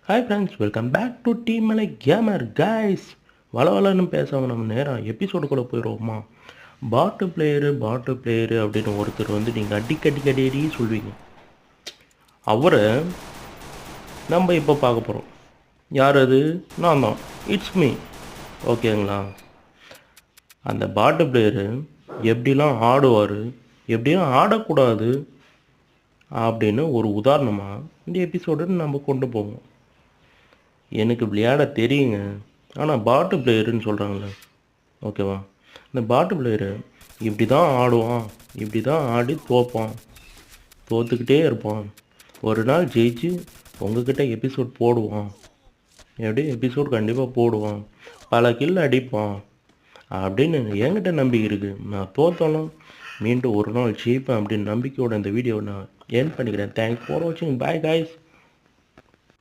Hi friends, welcome back to team Malai gamer guys. வளவலன்னு பேசாமல் நம்ம நேரம் எபிசோடுக்குள்ளே போயிடுவோமா? பாட்டு பிளேயரு அப்படின்னு ஒருத்தர் வந்து நீங்கள் அடிக்கடி சொல்வீங்க. அவரை நம்ம இப்போ பார்க்க போகிறோம். யார் அது? நான் தான், இட்ஸ் மீ. ஓகேங்களா? அந்த பாட்டு பிளேயரு எப்படிலாம் ஆடுவார், எப்படிலாம் ஆடக்கூடாது அப்படின்னு ஒரு உதாரணமாக இந்த எபிசோடு நம்ம கொண்டு போவோம். எனக்கு விளையாட தெரியுங்க, ஆனால் பாட்டு பிளேயருன்னு சொல்கிறாங்களே, ஓகேவா? இந்த பாட்டு பிளேயரு இப்படி தான் ஆடுவான், இப்படி தான் ஆடி தோப்பான், தோற்றுக்கிட்டே இருப்பான். ஒரு நாள் ஜெயிச்சு உங்ககிட்ட எபிசோட் போடுவான், எப்படி எபிசோட் கண்டிப்பாக போடுவான், பல கில் அடிப்பான் அப்படின்னு என்கிட்ட நம்பிக்கை இருக்குது. நான் தோத்தாலும் மீண்டும் ஒரு நாள் ஜெயிப்பேன் அப்படின்னு நம்பிக்கையோட இந்த வீடியோவை நான் ஏர்ன் பண்ணிக்கிறேன். தேங்க்ஸ் ஃபார் வாட்சிங். Bye guys.